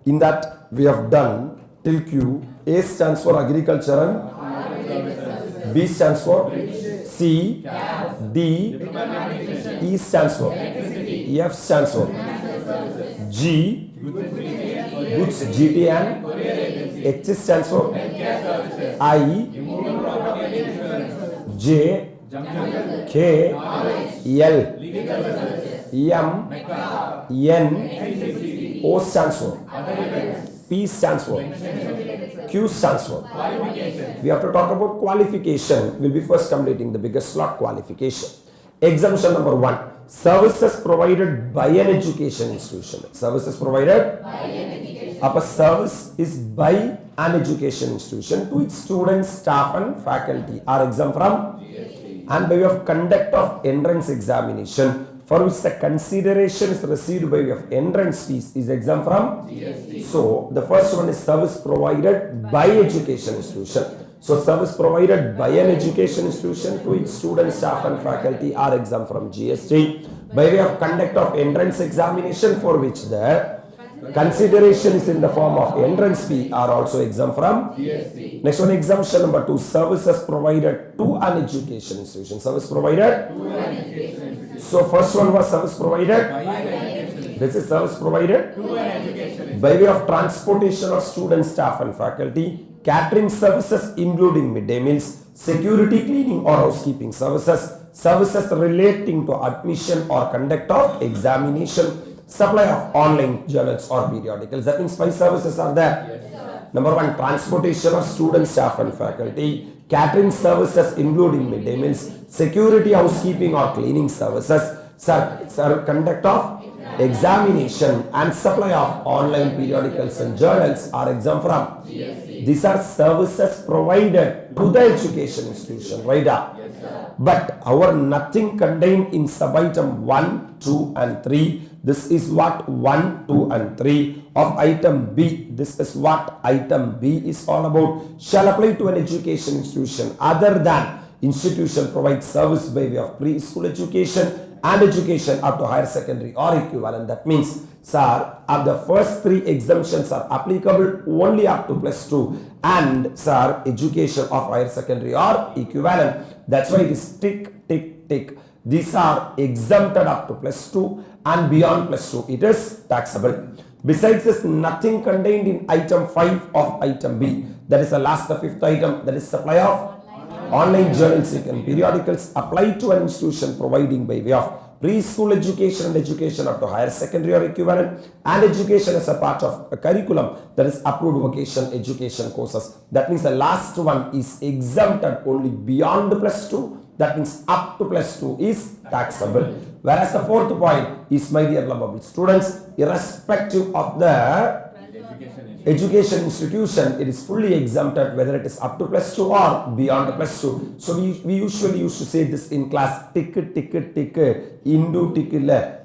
In that we have done till Q. A stands for agriculture and B stands for C, D, E stands for F stands for G, goods, GT and H stands for I, J, K, L, M, N, O stands for P stands for Q stands for. We have to talk about qualification. We'll be first completing the biggest slot, qualification. Exemption number 1. Services provided by an education institution. Services provided by an education. A service is by an education institution to its students, staff and faculty are exempt from GST. And by way of conduct of entrance examination for which the consideration is received by way of entrance fees is exempt from GST. So the first one is service provided by education institution. So service provided by an education institution to its students, staff and faculty are exempt from GST. By way of conduct of entrance examination for which the consideration is in the form of entrance fee are also exempt from GST. Next one, exemption number 2. Services provided to an education institution. Service provided to an education institution. So first one was service provided by an education. This is service provided to an education by way of transportation of students, staff and faculty, catering services including midday meals, security, cleaning or housekeeping services, services relating to admission or conduct of examination, supply of online journals or periodicals. That means 5 services are there. Yes, number 1, transportation of students, staff and faculty, catering services including midday meals, security, housekeeping or cleaning services, conduct of examination and supply of online periodicals and journals are exempt from GST. These are services provided to the education institution, right? Yes, but our nothing contained in sub-item 1, 2 and 3. This is what 1, 2 and 3 of item B. This is what item B is all about. Shall apply to an education institution other than institution provides service by way of preschool education and education up to higher secondary or equivalent. That means, sir, the first 3 exemptions are applicable only up to +2 and, sir, education of higher secondary or equivalent. That's why it is tick, tick, tick. These are exempted up to +2 and beyond +2. It is taxable. Besides this, nothing contained in item 5 of item B. That is the last, the 5th item. That is supply of online journals and periodicals applied to an institution providing by way of preschool education and education up to higher secondary or equivalent and education as a part of a curriculum that is approved vocational education courses. That means the last one is exempted only beyond +2. That means up to +2 is taxable. Whereas the 4th point is, my dear lovable students, irrespective of the education institution, it is fully exempted whether it is up to +2 or beyond +2. So we usually used to say this in class, tick, tick, tick, into tick,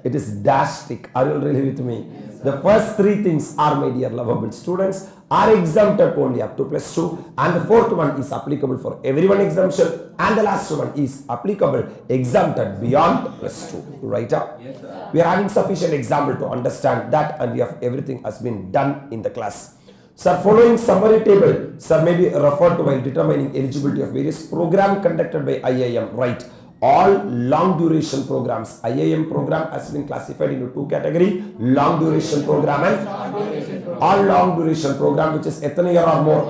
it is dash tick. Are you really with me? Yes, the first 3 things are, my dear lovable students, are exempted only up to +2 and the 4th one is applicable for everyone exemption and the last one is applicable exempted beyond +2. Right up? Yes, we are having sufficient example to understand that and we have everything has been done in the class. Sir, following summary table, sir, may be referred to while determining eligibility of various program conducted by IIM. Right. All long duration programs. IIM program has been classified into 2 categories, long duration program and all long duration program which is a year or more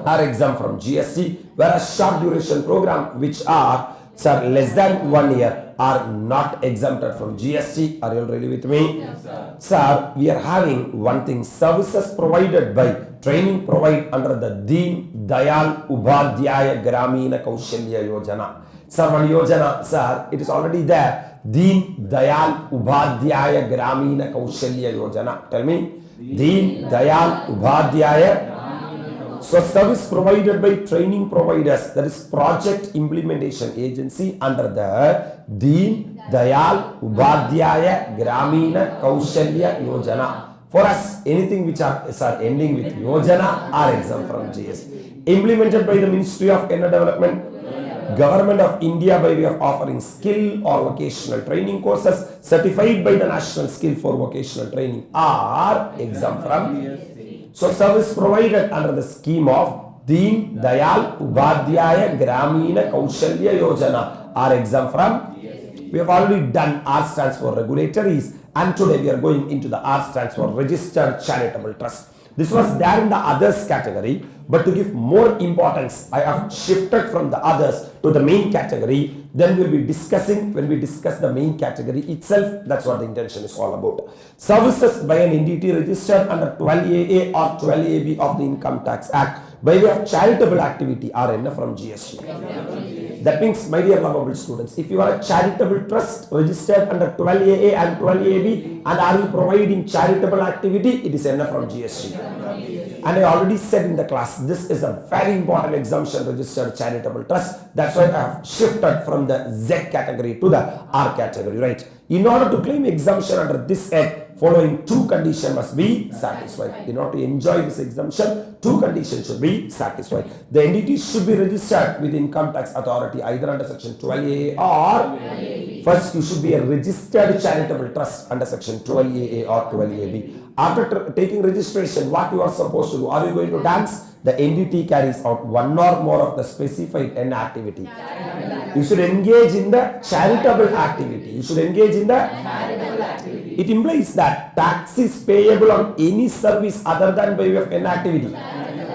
are exempt from GST, whereas short duration program which are, sir, less than 1 year are not exempted from GST. Are you really with me? Yes, sir. Sir, we are having one thing, services provided by training provided under the Deen Dayal Upadhyaya Gramina Kaushalya Yojana. Sir, one Yojana, sir, it is already there. Deen Dayal Upadhyaya Gramina Kaushalya Yojana. Tell me. Deen Dayal Upadhyaya. So service provided by training providers, that is project implementation agency under the Deen Dayal Upadhyaya Gramina Kaushalya Yojana. For us, anything which are ending with Yojana are exempt from GST. Implemented by the Ministry of Inner Development. Government of India by way of offering skill or vocational training courses certified by the National Skill for Vocational Training are exempt from. So service provided under the scheme of Deen Dayal Upadhyaya Gramina Kaushalya Yojana are exempt from. We have already done R stands for regulatories, and today we are going into the R stands for registered charitable trust. This was there in the others category, but to give more importance, I have shifted from the others to the main category. Then we'll be discussing, when we discuss the main category itself, that's what the intention is all about. Services by an entity registered under 12AA or 12AB of the Income Tax Act by way of charitable activity are enough from GST. That means, my dear lovable students, if you are a charitable trust registered under 12AA and 12AB and are you providing charitable activity, it is enough from GST. And I already said in the class, this is a very important exemption, registered charitable trust. That's why I have shifted from the Z category to the R category, right? In order to claim exemption under this Act, following two conditions must be satisfied. In order to enjoy this exemption, two conditions should be satisfied. The entity should be registered with the Income Tax Authority either under section 12AA or first you should be a registered charitable trust under section 12AA or 12AB. After taking registration, what you are supposed to do? Are you going to dance? The entity carries out one or more of the specified N activity. You should engage in the charitable activity. You should engage in the charitable activity. It implies that tax is payable on any service other than by way of N activity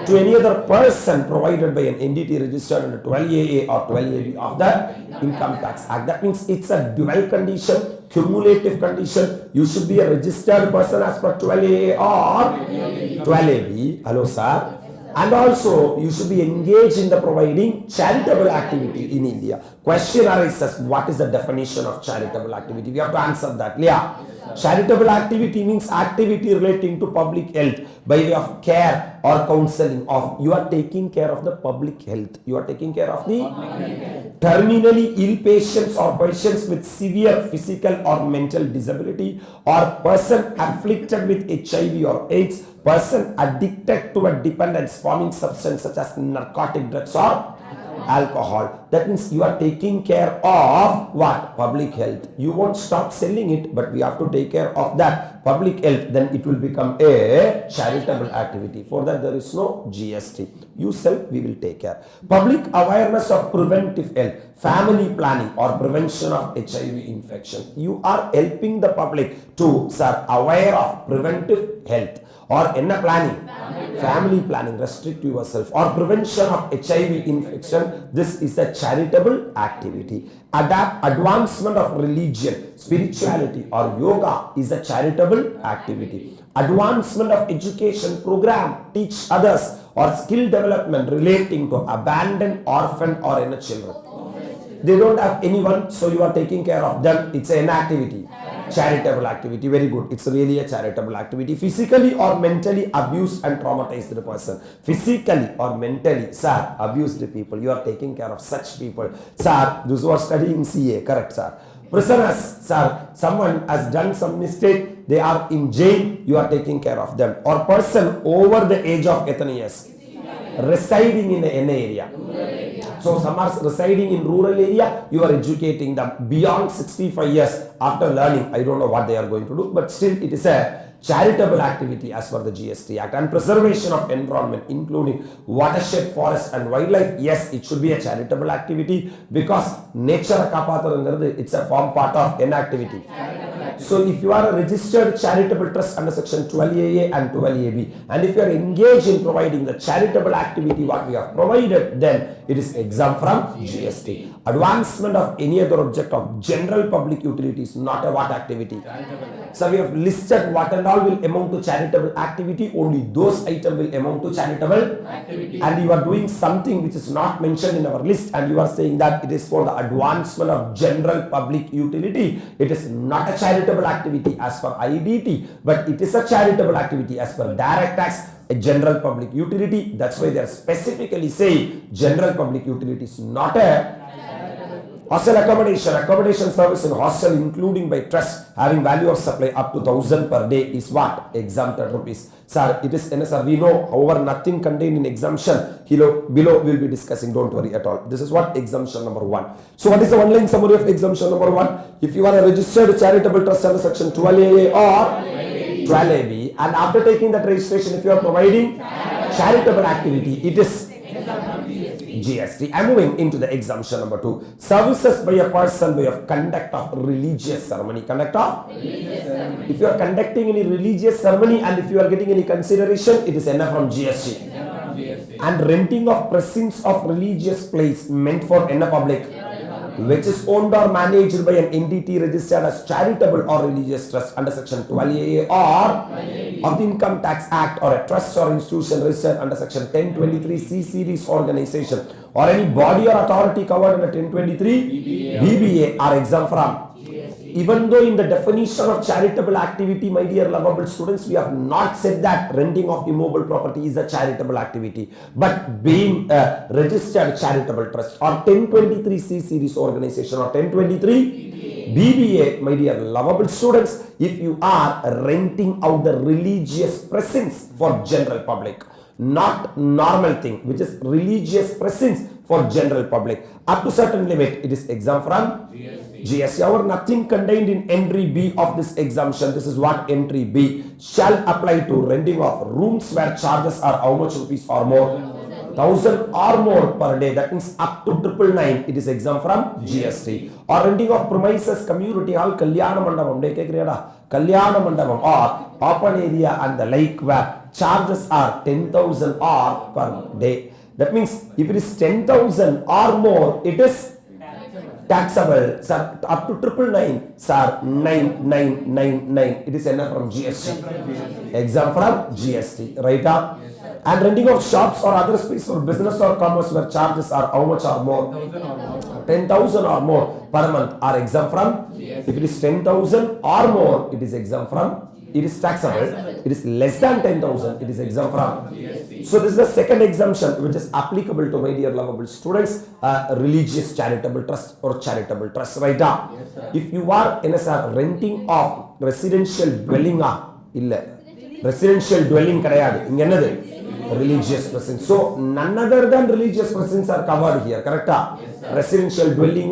to any other person provided by an entity registered under 12AA or 12AB of the Income Tax Act. That means it's a dual condition, cumulative condition. You should be a registered person as per 12AA or 12AB. Hello, sir. And also, you should be engaged in the providing charitable activity in India. Question arises, what is the definition of charitable activity? We have to answer that. Yeah. Charitable activity means activity relating to public health by way of care or counseling of. You are taking care of the public health. You are taking care of the terminally ill patients or patients with severe physical or mental disability or person afflicted with HIV or AIDS, person addicted to a dependence forming substance such as narcotic drugs or alcohol. That means you are taking care of what? Public health. You won't stop selling it, but we have to take care of that public health. Then it will become a charitable activity. For that there is no GST. You sell, we will take care. Public awareness of preventive health, family planning or prevention of HIV infection. You are helping the public to aware of preventive health. Or enna planning? Family planning, restrict yourself. Or prevention of HIV infection. This is a charitable activity. Advancement of religion, spirituality or yoga is a charitable activity. Advancement of education program, teach others or skill development relating to abandoned, orphan or inner children. They don't have anyone, so you are taking care of them. It's an activity. Charitable activity. Very good. It's really a charitable activity. Physically or mentally abused and traumatized the person. Physically or mentally, sir, abused the people. You are taking care of such people. Sir, those who are studying CA, correct, sir. Prisoners, sir, someone has done some mistake. They are in jail. You are taking care of them. Or person over the age of 18 years. Residing in an area. So some are residing in rural area, you are educating them beyond 65 years after learning. I don't know what they are going to do, but still it is a charitable activity as per the GST Act. And preservation of environment including watershed, forest and wildlife. Yes, it should be a charitable activity because nature it's a form part of an activity. So if you are a registered charitable trust under section 12AA and 12AB and if you are engaged in providing the charitable activity what we have provided, then it is exempt from GST. Advancement of any other object of general public utility is not a what activity? So we have listed what and all will amount to charitable activity. Only those items will amount to charitable activity. And you are doing something which is not mentioned in our list and you are saying that it is for the advancement of general public utility. It is not a charitable activity as per IDT, but it is a charitable activity as per direct tax, a general public utility. That's why they are specifically saying general public utility is not a Hostel accommodation service in hostel including by trust having value of supply up to 1,000 per day is what? Exempted rupees. Sir, it is NSR. We know, however, nothing contained in exemption. Below we'll be discussing. Don't worry at all. This is what exemption number 1. So, what is the one-line summary of exemption number 1? If you are a registered charitable trust under section 12A or 12AB, and after taking that registration, if you are providing charitable activity, it is GST. I'm moving into the exemption number 2. Services by a person by of conduct of religious ceremony. Conduct of? If you are conducting any religious ceremony and if you are getting any consideration, it is enough from GST. And renting of presence of religious place meant for in a public, which is owned or managed by an entity registered as charitable or religious trust under section 12A or of the Income Tax Act, or a trust or institution registered under section 1023C series organization, or any body or authority covered under 1023 BBA are exempt from. Even though in the definition of charitable activity, my dear lovable students, we have not said that renting of immobile property is a charitable activity, but being a registered charitable trust or 1023C series organization or 1023 BBA, my dear lovable students, if you are renting out the religious presence for general public, not normal thing, which is religious presence for general public, up to certain limit, it is exempt from GST. However, nothing contained in entry B of this exemption, this is what entry B, shall apply to renting of rooms where charges are how much rupees or more? 1,000 or more per day. That means up to 999, it is exempt from GST. Or renting of premises, community hall, Kalyana Mandapam, Kalyana Mandapam, or open area and the like where charges are 10,000 or per day. That means if it is 10,000 or more, it is taxable. Sir, up to 999, sir, 9999, it is enough from GST. Exempt from GST, right up. And renting of shops or other space for business or commerce where charges are how much or more? 10,000 or more per month are exempt from. If it is 10,000 or more, it is exempt from. It is taxable. It is less than 10,000, it is exempt from. So this is the second exemption which is applicable to my dear lovable students, religious charitable trust or charitable trust, right up. If you are in a renting of residential dwelling, residential dwelling religious presence. So none other than religious presence are covered here, correct? Residential dwelling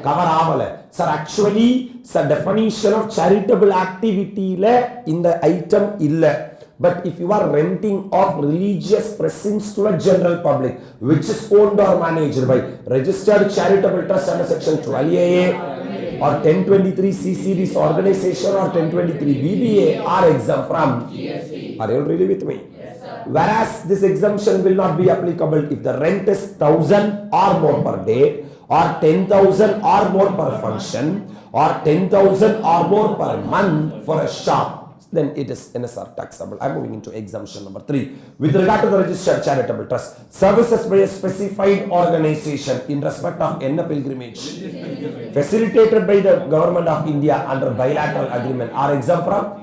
cover avale. Sir, actually, sir, definition of charitable activity in the item illa. But if you are renting of religious presence to a general public, which is owned or managed by registered charitable trust under section 12A or 1023C series organization or 1023 BBA are exempt from. Are you really with me? Whereas this exemption will not be applicable if the rent is 1,000 or more per day, or 10,000 or more per function, or 10,000 or more per month for a shop. Then it is NSR taxable. I'm moving into exemption number 3. With regard to the registered charitable trust, services by a specified organization in respect of NA pilgrimage facilitated by the government of India under bilateral agreement are exempt from.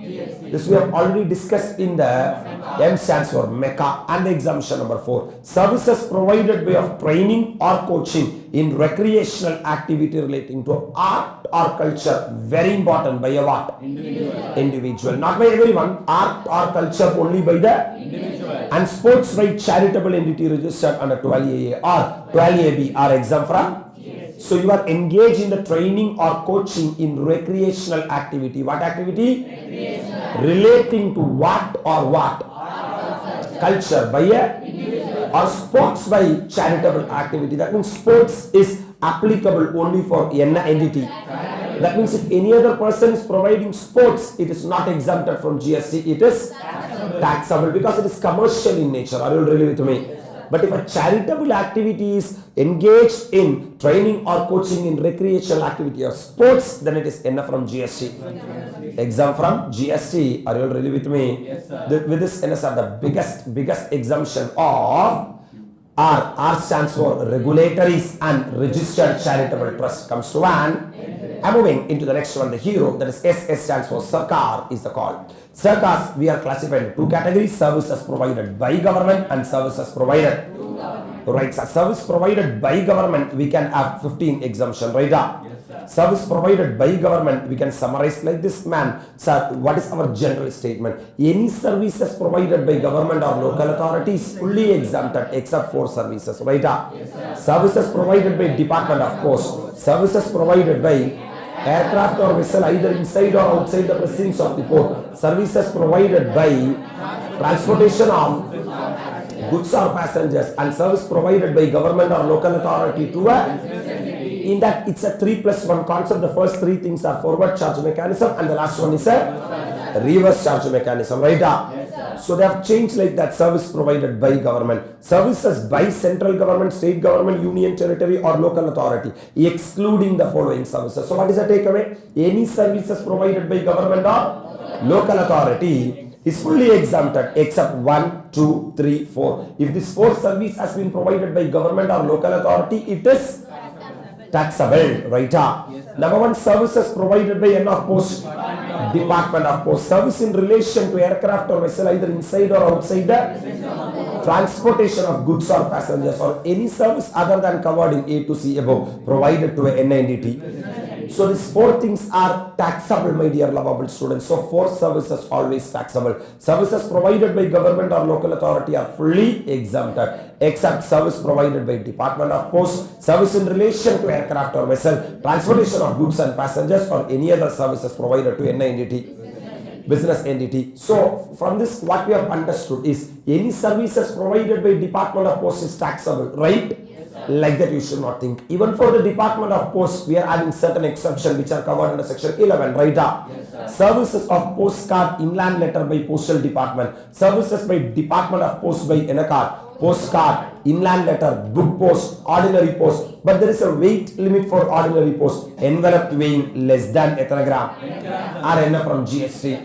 This we have already discussed in the M stands for Mecca, and exemption number 4. Services provided by of training or coaching in recreational activity relating to art or culture, very important, by a what? Individual. Not by everyone. Art or culture only by the individual. And sports by charitable entity registered under 12A or 12AB are exempt from. So you are engaged in the training or coaching in recreational activity. What activity? Relating to what or what? Culture by a or sports by charitable activity. That means sports is applicable only for an entity. That means if any other person is providing sports, it is not exempted from GST. It is taxable because it is commercial in nature. Are you really with me? But if a charitable activity is engaged in training or coaching in recreational activity or sports, then it is enough from GST. Exempt from GST. Are you really with me? Yes, sir. With this NSR, the biggest exemption of R stands for regulatories and registered charitable trust comes to an I'm moving into the next one, the hero, that is SS stands for Sarkar is the call. Sarkars, we are classified in two categories, services provided by government and services provided. Right, sir. Service provided by government, we can have 15 exemption, right? Service provided by government, we can summarize like this, man. Sir, what is our general statement? Any services provided by government or local authority is fully exempted except for services, right? Services provided by Department of Post, services provided by aircraft or vessel either inside or outside the precincts of the port, services provided by transportation of goods or passengers, and service provided by government or local authority to in that it's a 3+1 concept. The first three things are forward charge mechanism and the last one is a reverse charge mechanism, right? So they have changed like that. Service provided by government, services by central government, state government, union territory or local authority, excluding the following services. So what is the takeaway? Any services provided by government or local authority is fully exempted except 1, 2, 3, 4. If this fourth service has been provided by government or local authority, it is taxable, right? Number one, services provided by ANM Post, Department of Post, service in relation to aircraft or vessel either inside or outside the transportation of goods or passengers, or any service other than covered in A to C above provided to a NINDT. So these four things are taxable, my dear lovable students. So four services always taxable. Services provided by government or local authority are fully exempted except service provided by Department of Post, service in relation to aircraft or vessel, transportation of goods and passengers, or any other services provided to NINDT, business entity. So from this what we have understood is any services provided by Department of Post is taxable, right? Like that you should not think. Even for the Department of Post, we are adding certain exceptions which are covered under section 11, right? Services of postcard, inland letter by Postal Department, services by Department of Post by NCAR, postcard, inland letter, book post, ordinary post. But there is a weight limit for ordinary post, envelope weighing less than 1 gram are enough from GST.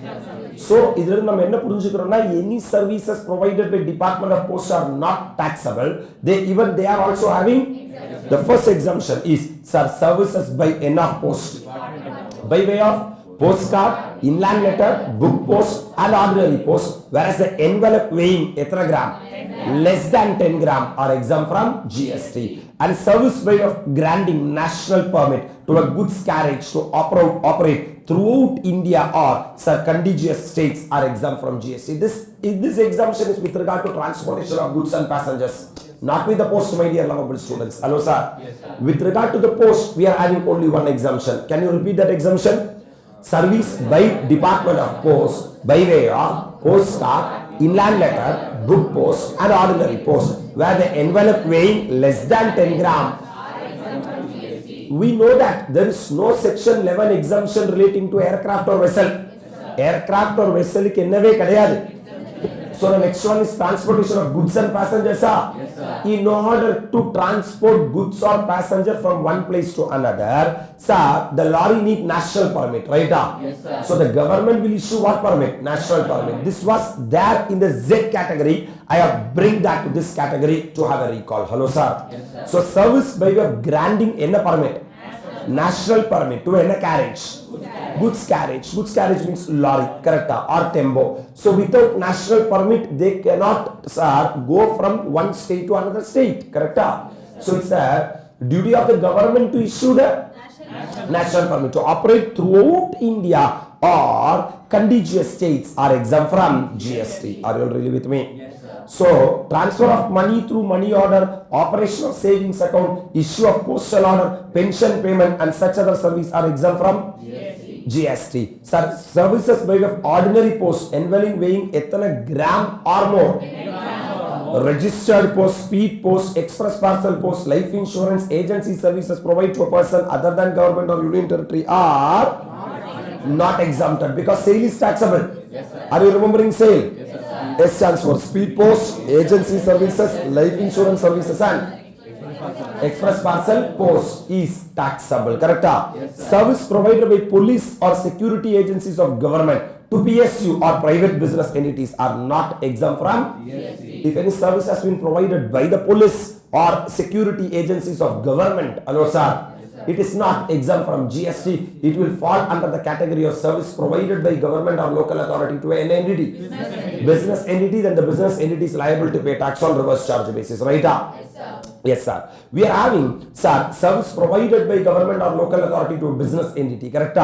So, any services provided by Department of Post are not taxable. They are also having the first exemption is services by ANM Post by way of postcard, inland letter, book post and ordinary post, whereas the envelope weighing 1 gram less than 10 gram are exempt from GST. And service by of granting national permit to a goods carriage to operate throughout India or contiguous states are exempt from GST. This exemption is with regard to transportation of goods and passengers, not with the post, my dear lovable students. Hello, sir. Yes, sir. With regard to the post, we are having only one exemption. Can you repeat that exemption? Service by Department of Post by way of postcard, inland letter, book post and ordinary post, where the envelope weighing less than 10 gram. We know that there is no section 11 exemption relating to aircraft or vessel. Aircraft or vessel ki ennave kadayadu. So the next one is transportation of goods and passengers. In order to transport goods or passenger from one place to another, the lorry need national permit, right? Yes, so the government will issue what permit? National permit. This was there in the Z category. I have bring that to this category to have a recall. Hello, sir. Yes, sir. So service by way of granting a permit. National permit to a carriage. Goods carriage means lorry, correct, or tempo. So without national permit, they cannot go from one state to another state, correct? So it's a duty of the government to issue the national permit to operate throughout India or contiguous states are exempt from GST. Are you all really with me? Yes, sir. So transfer of money through money order, operation of savings account, issue of postal order, pension payment and such other service are exempt from GST. Services by way of ordinary post, envelope weighing 1 gram or more, registered post, speed post, express parcel post, life insurance, agency services provided to a person other than government or union territory are not exempted because sale is taxable. Yes, are you remembering sale? Yes, S stands for speed post, agency services, life insurance services and express parcel post is taxable, correct? Yes, service provided by police or security agencies of government to PSU or private business entities are not exempt from. Yes, if any service has been provided by the police or security agencies of government, hello sir, yes, It is not exempt from GST. It will fall under the category of service provided by government or local authority to an entity. Business entity, then the business entity is liable to pay tax on reverse charge basis, right? Yes, sir. We are having, sir, service provided by government or local authority to a business entity, correct?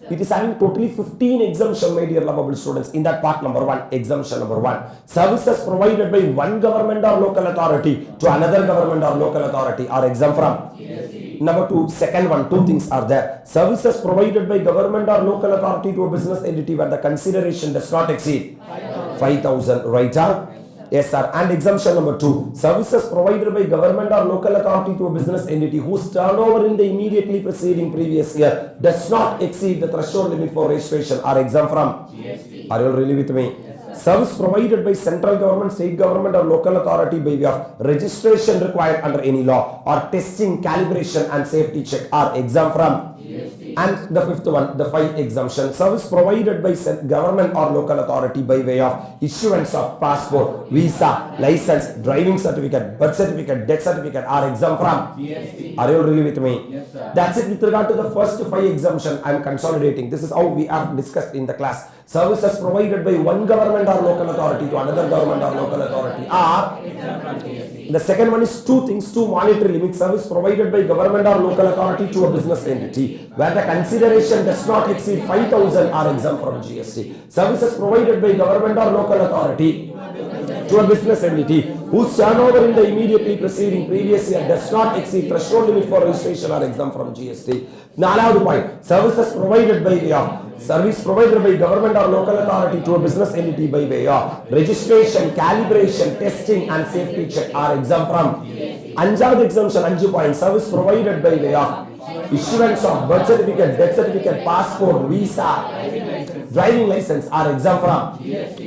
It is having totally 15 exemption, my dear lovable students. In that part number 1, exemption number 1. Services provided by one government or local authority to another government or local authority are exempt from. Number 2, second one, 2 things are there. Services provided by government or local authority to a business entity where the consideration does not exceed 5,000, right? Yes, sir. And exemption number 2, services provided by government or local authority to a business entity whose turnover in the immediately preceding previous year does not exceed the threshold limit for registration are exempt from. GST. Are you all really with me? Yes, service provided by central government, state government or local authority by way of registration required under any law or testing, calibration and safety check are exempt from. And the 5th one, the 5 exemption, service provided by government or local authority by way of issuance of passport, visa, license, driving certificate, birth certificate, death certificate are exempt from. GST. Are you all really with me? Yes, sir. That's it with regard to the first 5 exemption. I am consolidating. This is how we have discussed in the class. Services provided by one government or local authority to another government or local authority are. The second one is 2 things, 2 monetary limits. Service provided by government or local authority to a business entity where the consideration does not exceed 5,000 are exempt from GST. Services provided by government or local authority to a business entity whose turnover in the immediately preceding previous year does not exceed threshold limit for registration are exempt from GST. Now, point, services provided by way of service provided by government or local authority to a business entity by way of registration, calibration, testing and safety check are exempt from. Another exemption, 5 point, service provided by way of issuance of birth certificate, death certificate, passport, visa, driving license are exempt from.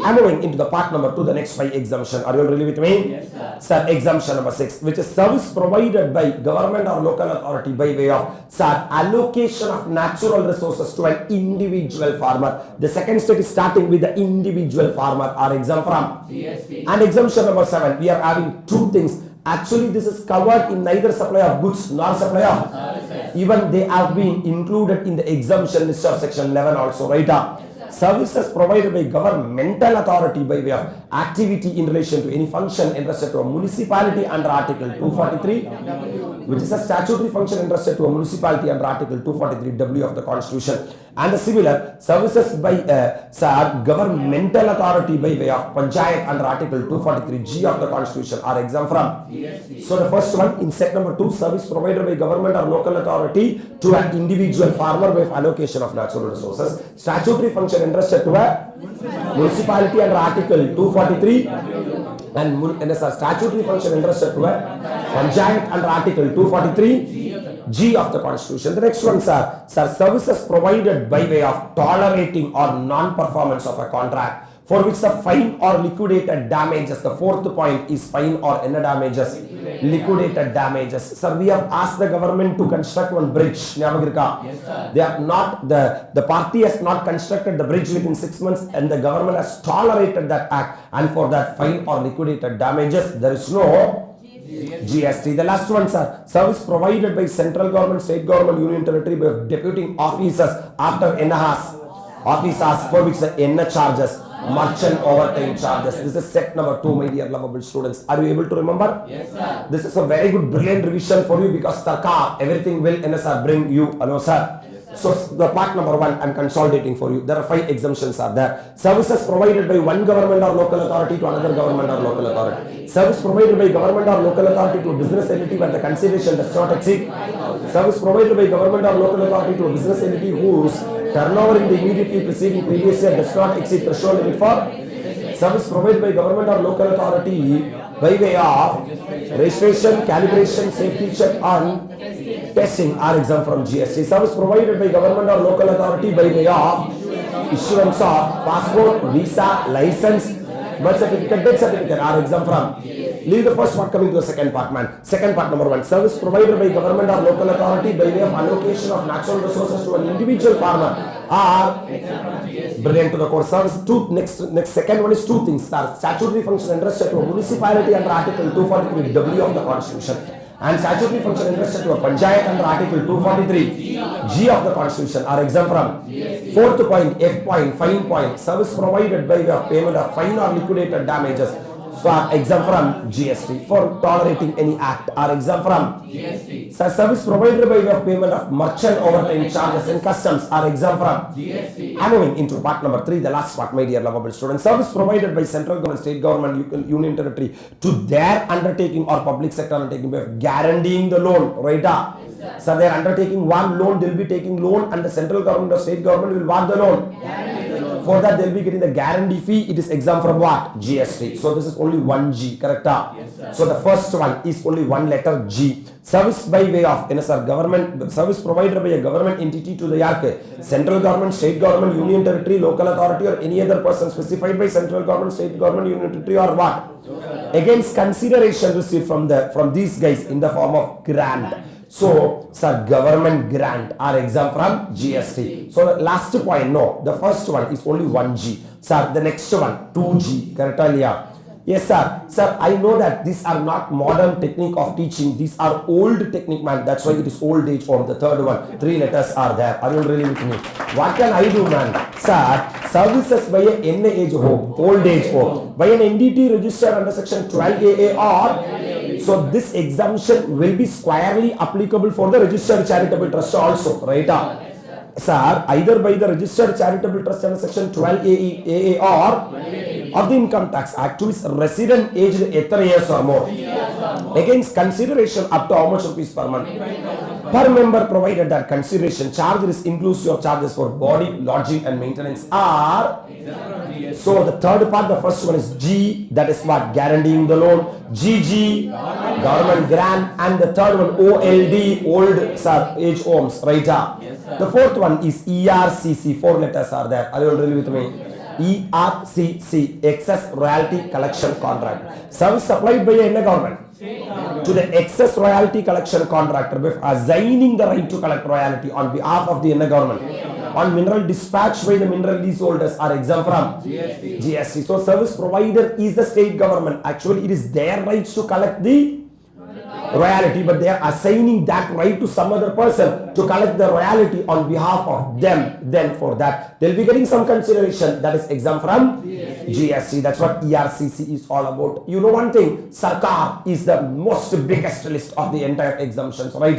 I am moving into the part number 2, the next 5 exemption. Are you all really with me? Yes, sir. Exemption number 6, which is service provided by government or local authority by way of, sir, allocation of natural resources to an individual farmer. The second state is starting with the individual farmer are exempt from. GST. And exemption number 7, we are having 2 things. Actually, this is covered in neither supply of goods nor supply of. Even they have been included in the exemption list of section 11 also, right? Services provided by governmental authority by way of activity in relation to any function entrusted to a municipality under Article 243, which is a statutory function entrusted to a municipality under Article 243W of the Constitution, and the similar services by governmental authority by way of panchayat under Article 243G of the Constitution are exempt from. So the first one in set number 2, service provided by government or local authority to an individual farmer by allocation of natural resources, statutory function entrusted to a municipality under Article 243 and a statutory function entrusted to a panchayat under Article 243G of the Constitution. The next one, sir, services provided by way of tolerating or non-performance of a contract for which the fine or liquidated damages. The 4th point is fine or any damages, liquidated damages. Sir, we have asked the government to construct one bridge. Yes, they have not, the party has not constructed the bridge within 6 months and the government has tolerated that act, and for that fine or liquidated damages there is no GST. The last one, sir, service provided by central government, state government, union territory by deputing officers after NHAS officers for which the NH charges, merchant overtime charges. This is set number 2, my dear lovable students. Are you able to remember? Yes, sir. This is a very good, brilliant revision for you because Sarkar, everything will NSR bring you. Hello, sir. Yes, sir. So the part number 1, I'm consolidating for you. There are 5 exemptions are there. Services provided by one government or local authority to another government or local authority. Service provided by government or local authority to a business entity where the consideration does not exceed. Service provided by government or local authority to a business entity whose turnover in the immediately preceding previous year does not exceed threshold limit for. Service provided by government or local authority by way of registration, calibration, safety check and testing are exempt from GST. Service provided by government or local authority by way of issuance of passport, visa, license, birth certificate, death certificate are exempt from. Leave the first part, coming to the second part, man. Second part number 1, service provided by government or local authority by way of allocation of natural resources to an individual farmer are brilliant to the core. Service 2, next second one is 2 things, sir. Statutory function entrusted to a municipality under Article 243W of the Constitution, and statutory function entrusted to a panchayat under Article 243G of the Constitution are exempt from. Fourth point, F point, fine point, service provided by way of payment of fine or liquidated damages are exempt from GST. For tolerating any act are exempt from GST. Service provided by way of payment of merchant overtime charges and customs are exempt from GST. I'm moving into part number 3, the last part, my dear lovable students. Service provided by central government, state government, union territory to their undertaking or public sector undertaking by guaranteeing the loan, right? So they are undertaking one loan, they will be taking loan, and the central government or state government will want the loan. For that they will be getting the guarantee fee. It is exempt from what? GST. So this is only one G, correct? Yes, so the first one is only one letter G. Service by way of government, service provided by a government entity to the central government, state government, union territory, local authority, or any other person specified by central government, state government, union territory, or what? Against consideration received from these guys in the form of grant. So, sir, government grant are exempt from GST. So, the last point, no. The first one is only 1G. Sir, the next one, 2G. Correct? Yes, sir. Sir, I know that these are not modern technique of teaching. These are old technique, man. That's why it is old age form. The third one, 3 letters are there. Are you really with me? What can I do, man? Sir, services by a NA age home, old age home, by an NDT registered under section 12AA or... So this exemption will be squarely applicable for the registered charitable trust also, right? Sir, either by the registered charitable trust under section 12AA or of the Income Tax Act who is resident aged 8 years or more. Against consideration up to how much rupees per month? Per member, provided that consideration charge is inclusive of charges for body, lodging and maintenance are. So the third part, the first one is G, that is what? Guaranteeing the loan. GG, government grant, and the third one OLD, old age homes, right? The fourth one is ERCC, 4 letters are there. Are you already with me? ERCC, excess royalty collection contract. Service supplied by a government to the excess royalty collection contractor by assigning the right to collect royalty on behalf of the government on mineral dispatched by the mineral leaseholders are exempt from GST. So service provider is the state government. Actually, it is their rights to collect the royalty, but they are assigning that right to some other person to collect the royalty on behalf of them. Then for that, they'll be getting some consideration that is exempt from GST. That's what ERCC is all about. You know one thing, Sarkar is the most biggest list of the entire exemptions, right?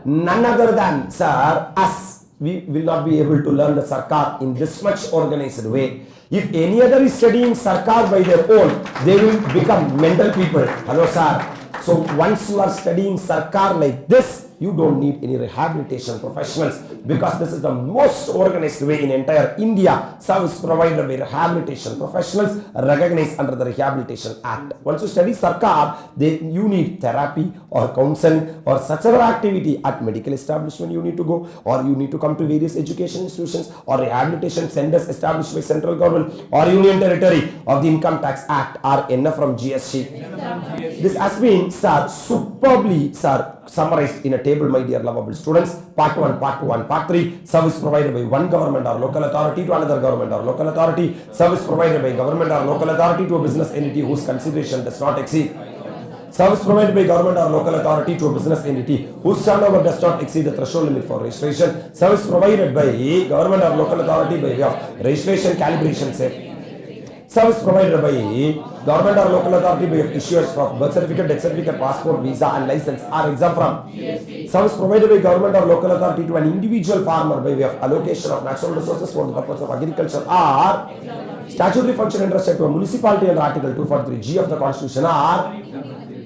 None other than, sir, us. We will not be able to learn the Sarkar in this much organized way. If any other is studying Sarkar by their own, they will become mental people. Hello, sir. So once you are studying Sarkar like this, you don't need any rehabilitation professionals because this is the most organized way in entire India. Service provided by rehabilitation professionals recognized under the Rehabilitation Act. Once you study Sarkar, you need therapy or counseling or such other activity at medical establishment you need to go, or you need to come to various education institutions or rehabilitation centers established by central government or union territory of the Income Tax Act or NF from GST. This has been, sir, superbly, sir, summarized in a table, my dear lovable students. Part 1, Part 2 and Part 3. Service provided by one government or local authority to another government or local authority. Service provided by government or local authority to a business entity whose consideration does not exceed. Service provided by government or local authority to a business entity whose turnover does not exceed the threshold limit for registration. Service provided by government or local authority by way of registration, calibration, service provided by government or local authority by issuers of birth certificate, death certificate, passport, visa and license are exempt from. Service provided by government or local authority to an individual farmer by way of allocation of natural resources for the purpose of agriculture are. Statutory function entrusted to a municipality under Article 243G of the Constitution are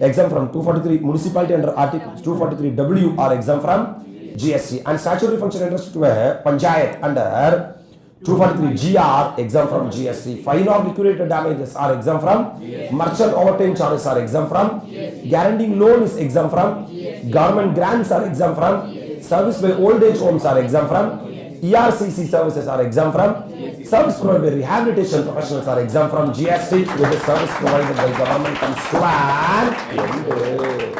exempt from. 243 municipality under Article 243W are exempt from GST, and statutory function entrusted to a panchayat under 243GR exempt from GST. Fine or liquidated damages are exempt from. Merchant overtime charges are exempt from. Guaranteeing loan is exempt from. Government grants are exempt from. Service by old age homes are exempt from. ERCC services are exempt from. Service provided by rehabilitation professionals are exempt from GST. With the service provided by government comes to an end.